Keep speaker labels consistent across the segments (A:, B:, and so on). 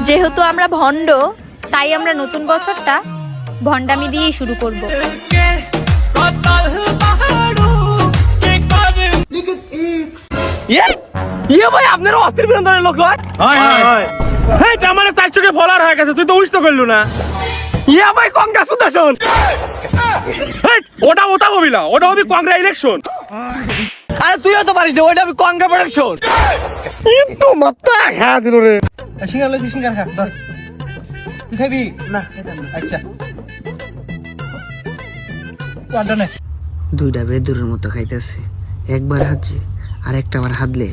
A: যেহেতু আমরা ভণ্ড, তাই আমরা নতুন বছরটা ভণ্ডামি দিয়েই শুরু করব।
B: ভাই আপনার অস্থির বিনোদনের লোক হয়। আমার 400 ফলোয়ার হয়ে গেছে, তুই তো উইশ তো করলু না। ভাই কংগ্রেচুলেশন। ওটা ওটা হবি না, ওটা হবি কংগ্রেচুলেশন। আরে তুইও তো পারিস না, ওটা হবি কংগ্রেচুলেশন। তো মাথা খা দিল রে। সিঙ্গার লইছি, সিঙ্গার খা ধর। তুই খাবি না? আচ্ছা তো না।
C: দুইটা বেদুরের মতো খাইতেছে, একবার হাতছে আর একটা বার হাতলে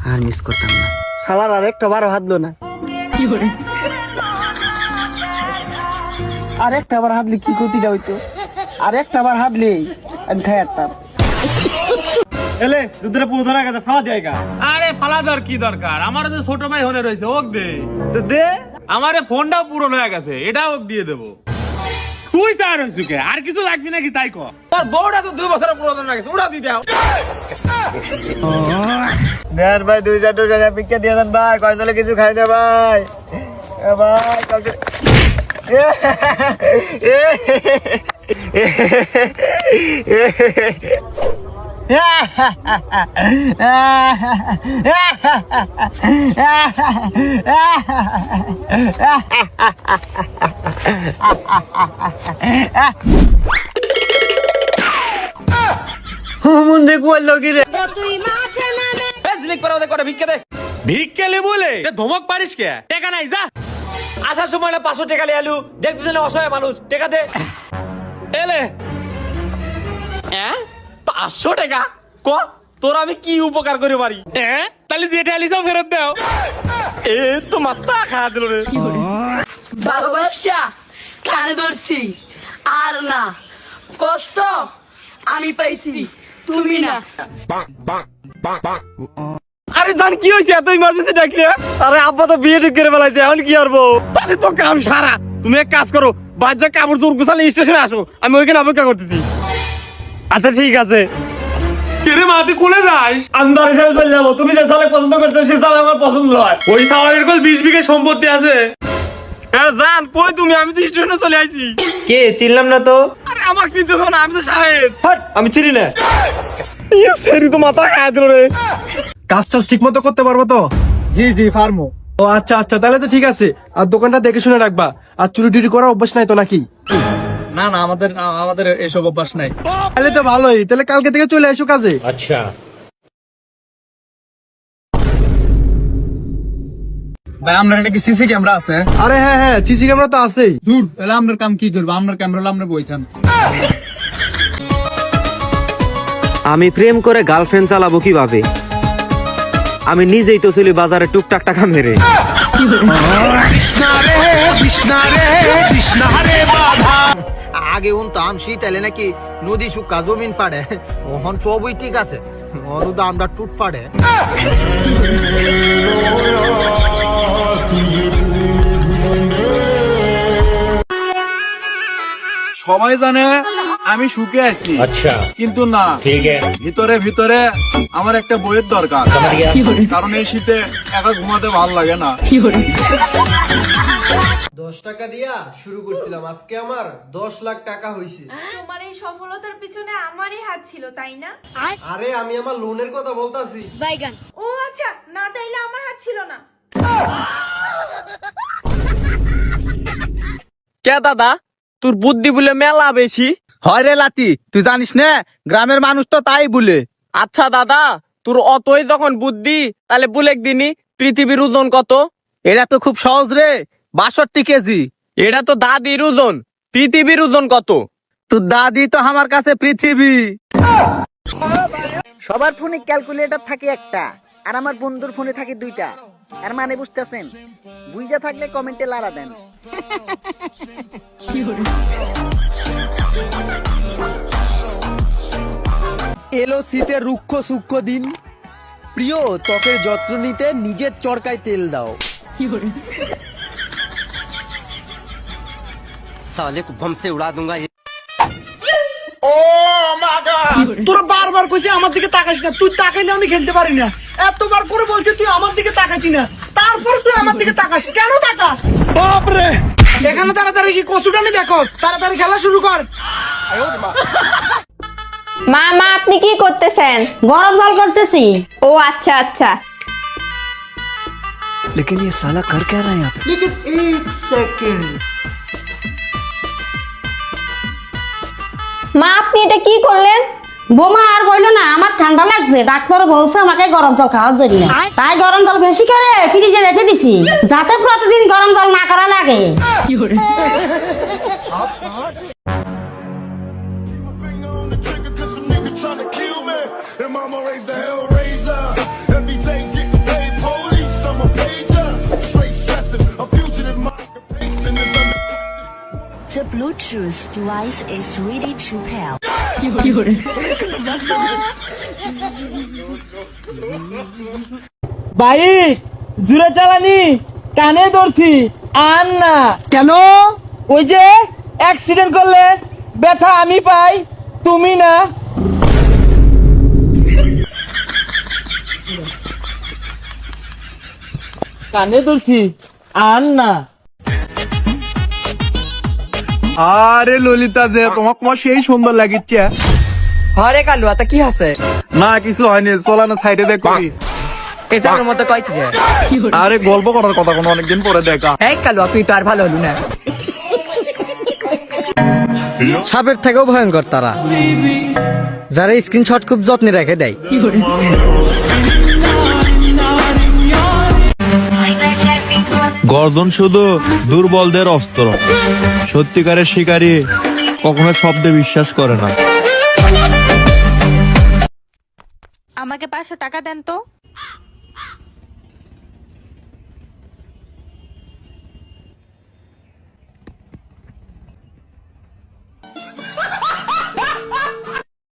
C: আর মিস করতাম না।
B: শালার আর একটা বারও হাতলো না। আর একটা বার হাতলে কি ক্ষতিটা হইতো? আর একটা বার হাতলে আমি খাই আরতাম। এলে দুধরে পুরো ধরা গেছে, ফালা দেয় গা। আরে ফালা দেওয়ার কি দরকার? আমার যে ছোট ভাই হনে রয়েছে, ওক দে দে। আমারে ফোনটাও পুরনো হয়ে গেছে, এটাও ওক দিয়ে দেবো। তুই স্যার হইছুকে আর কিছু লাগবি নাকি তাই ক? তোর বউটা তো 2 বছরের পুরাতন হয়ে গেছে, ওটা দিয়ে দাও। দেন ভাই 2-4 টাকা পিকে দিয়ে দেন ভাই, কয় দলে কিছু খাই না ভাই। ভাই কালকে মন দেখো লোক রে ভিক্ষে লে বলে ধমক পারিস কে? টাকা নাই যা। আসার সময় না 500 টাকা লিয়ে আলু, দেখছিস না অসহায় মানুষ, টাকা দে। এলে 500 টাকা ক তোর আমি কি উপকার করে পারি? তাহলে যেটা আলিসাও ফেরত দাও। এ তো মাথা খা দিল রে।
D: ভালোবাসা কানে ধরছি আর না, কষ্ট আমি পাইছি তুমি না।
B: আরে জান কি হয়েছে এত ইমার্জেন্সি ডাকলে? আরে আব্বা তো বিয়ে ঠিক করে ফেলাইছে, এখন কি করবো? তাহলে তো কাম সারা। তুমি এক কাজ করো, বাচ্চা কাপড় চোর গোছালে স্টেশনে আসো, আমি ওইখানে অপেক্ষা করতেছি। আচ্ছা ঠিক আছে। কেরে মা তুই কোলে যাস? আমি বাড়ি ছেড়ে চলে যাবো। তুমি যে সালে পছন্দ করছো সে সালে আমার পছন্দ নয়। ওই সালের কল 20 বিঘা সম্পত্তি আছে। হ্যাঁ জান কই তুমি? আমি তো স্টেশনে চলে আইছি।
E: কে চিনলাম না তো?
B: আরে আমাকে চিনতে না, আমি তো সাহেব।
E: আমি চিনি না।
B: ইয়ে সেরি তো মাথা খায় দিল রে।
F: কাজ টাজ ঠিক মতো করতে পারবো তো?
B: জি জি পারমো।
F: ও আচ্ছা আচ্ছা, তাহলে তো ঠিক আছে। আর দোকানটা দেখে শুনে রাখবা। আর চুরি টুরি করার অভ্যাস নাই তো নাকি?
B: না না, আমাদের এসব অভ্যাস নাই।
F: তাহলে তো ভালোই, তাহলে কালকে থেকে চলে এসো কাজে।
E: আচ্ছা
B: ভাই আমরা নাকি সিসি ক্যামেরা আছে?
F: আরে হ্যাঁ হ্যাঁ, সিসি ক্যামেরা তো আছেই।
B: দূর, তাহলে আমরা কাম কি করবো? আমরা ক্যামেরা আমরা বইতাম।
E: আমি প্রেম করে গার্লফ্রেন্ড চালাবো কিভাবে? আমি নিজেই তো চলি বাজারে টুকটাক টাকা মেরে।
C: আগে উনতাম শীত এলে নাকি নদী শুকা জমিন পাড়ে, ওহন সবই ঠিক আছে, অনুদা আমরা টুট পাড়ে।
F: সবাই জানে আমি সুখে আছি,
E: আচ্ছা
F: কিন্তু না,
E: ঠিক
F: ভিতরে ভিতরে আমার একটা বইয়ের দরকার। কারণ এই শীতে একা ঘুমাতে ভালো লাগে না।
G: 10 টাকা দিয়া শুরু করছিলাম, আজকে আমার 10 লাখ টাকা হয়েছে।
H: তোমার এই সফলতার পিছনে আমারই হাত ছিল, তাই না?
G: আরে আমি আমার লোনের কথা বলতাছি।
H: ও আচ্ছা, না তাইলে আমার হাত ছিল না।
B: কে দাদা, তোর বুদ্ধি বলে মেলা বেশি হয় রে লাতি। তুই জানিস না গ্রামের মানুষ তো তাই বলে। আচ্ছা দাদা, তোর অতই যখন বুদ্ধি, তাহলে বলে দিনি পৃথিবীর ওজন কত? এটা তো খুব সহজ রে, 62 কেজি। এটা তো দাদির ওজন, পৃথিবীর ওজন কত? তোর দাদি তো আমার কাছে পৃথিবী।
C: সবার ফোনে ক্যালকুলেটর থাকে একটা, আর আমার বন্ধুর ফোনে থাকে 2টা। আর মানে বুঝতেছেন? বুঝা থাকলে কমেন্টে লাড়া দেন।
G: এলো শীতের রুক্ষ সূক্ষ্ম দিন, প্রিয় ত্বকের যত্ন নিতে নিজের চরকায় তেল দাও।
C: साले को बम से उड़ा दूंगा।
G: তোরা বারবার কইছি আমার দিকে তাকাইস না, তুই তাকাইলে আমি খেলতে পারি না। এতবার করে বলছি তুই আমার দিকে তাকাইতি না, তা
C: তারপর তুই আমার দিকে তাকাস কেন তাকাস? বাপরে, এখানে তাড়াতাড়ি কি কচুটানি দেখোস? তাড়াতাড়ি খেলা শুরু কর।
I: মা মা আপনি কি করতেছেন? গরম জল করতেছি।
A: ও আচ্ছা আচ্ছা।
G: लेकिन ये साला कर क्या रहा है यहाँ पे?
C: लेकिन एक सेकंड,
I: মা আপনি এটা কি করলেন?
J: বোমা আর বললো না, আমার ঠান্ডা লাগছে, ডাক্তার বলছে আমাকে গরম জল খাওয়ার জন্য, তাই গরম জল বেশি করে ফ্রিজে রেখে দিছি যাতে প্রতিদিন গরম জল না করা লাগে।
K: The Bluetooth device is ready to pair.
D: Bike জুড়ে চালানি কানে ধরছি আর না।
G: কেন?
D: ওই যে অ্যাক্সিডেন্ট করলে ব্যথা আমি পাই, তুমি না। কানে ধরছি আর না।
F: আরে ললিতা যে তোমাকে সেই সুন্দর লাগিচ্ছে।
D: হরে কালু তা কি আছে?
F: না কিছু হয়নি, চলা না সাইডে দেখ করি।
D: এটার মতো কয় কি?
F: আরে গল্প করার কথা কোনো অনেকদিন পরে দেখা।
D: এই কালু তুই তো আর ভালো হলু না।
G: সাপের থেকেও ভয়ঙ্কর তারা, যারা স্ক্রিনশট খুব যত্নে রেখে দেয়।
F: গর্জন শুধু দুর্বলদের অস্ত্র, সত্যিকারের শিকারী কখনো শব্দে বিশ্বাস করে না।
A: আমাকে 500 টাকা দেন তো।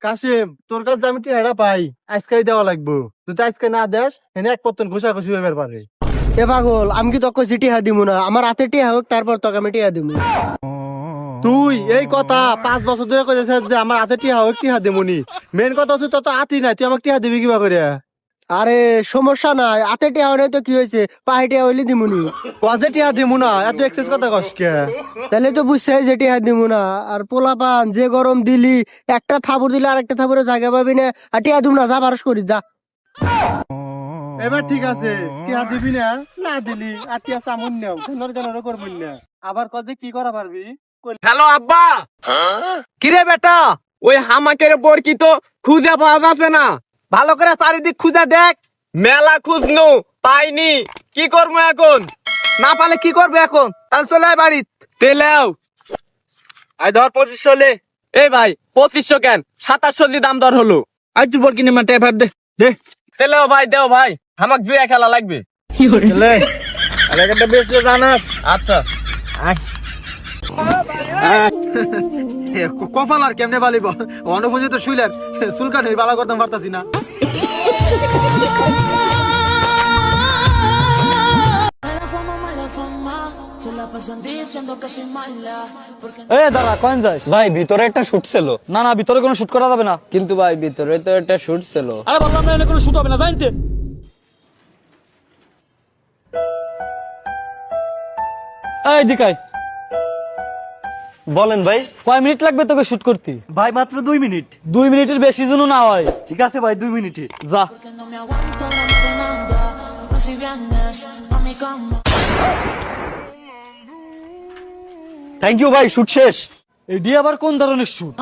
B: কাশিম, তোর কাছে আমি টিহাটা পাই, আজকেই দেওয়া লাগবো। তুই তো আজকে না দেস, এনে এক পত্তন ঘুষাঘুষি হয়ে পারে।
G: এ পাগল, আমি কি তোকে টিহা দিব না? আমার হাতে টিহা হোক, তারপর তোকে আমি টিহা দিব।
B: তুই এই কথা 5 বছর ধরে কইছিস যে আমার হাতে টিহা হোক, টিহা দিমুনি। মেন কথা হচ্ছে তোর তো হাতি নাই, তুই আমাকে টিহা দিবি কিবা করে?
G: আরে সমস্যা নাই, হাতে টিহা নেই তো কি হয়েছে, পায়ে টিহা হইলে দিমুনি।
B: কাজে টিহা দিমু না, এত এক্সেস কথা কসকে।
G: তাহলে তো বুঝছে যে টিহা দিব না। আর পোলাপান যে গরম দিলি, একটা থাবুর দিলে আরেকটা থাবুরে জায়গা পাবি না, আর টিহা দিব না, যা বারস করি যা।
B: এবার ঠিক আছে, টিহা দিবি না, না দিলি আর টিহা চামুন নেও, কেন করবি না। আবার কাজে কি করা পারবি?
E: হ্যালো আব্বা। কিরে বেটা, ওই হামাকের বরকি তো খুঁজে পাওয়া যাচ্ছে না। ভালো করে চারিদিক খুঁজে দেখ। মেলা খুঁজনু পাইনি, কি করবো এখন?
C: না পালে কি করবে এখন? তাহলে চলে আয় বাড়ি।
E: তেলেও আই ধর 2500 লে। এই ভাই 2500 কেন, 2700 দাম দর হলো।
B: আজ তুই বর কিনে মাঠে এবার দে দে।
E: তেলেও ভাই দেও ভাই, আমাক জুয়া খেলা লাগবে।
B: লে আরে একটা বেচলে জানাস।
E: আচ্ছা
C: কপাল আর কেমনে বালিব, অনুপযুক্ত শুইলেন চুলকানি বালা করতে পারতাছি না।
D: এ দাঁড়া, কোন যাস?
G: ভাই ভিতরে একটা শুট ছিল।
D: না না, ভিতরে কোনো শুট করা যাবে না। কিন্তু ভাই ভিতরে তো একটা শুট ছিল। আরে বললাম না, এনে কোনো শুট হবে না, জানতে। এই দিকাই
G: বলেন ভাই।
D: কয় মিনিট লাগবে তোকে শুট করতে?
G: ভাই মাত্র 2 মিনিট।
D: 2 মিনিটের বেশি যেন না হয়।
G: ঠিক আছে ভাই, 2 মিনিটে
D: যা।
G: থ্যাংক ইউ ভাই, শুট শেষ।
D: এডি আবার কোন ধরনের শুট?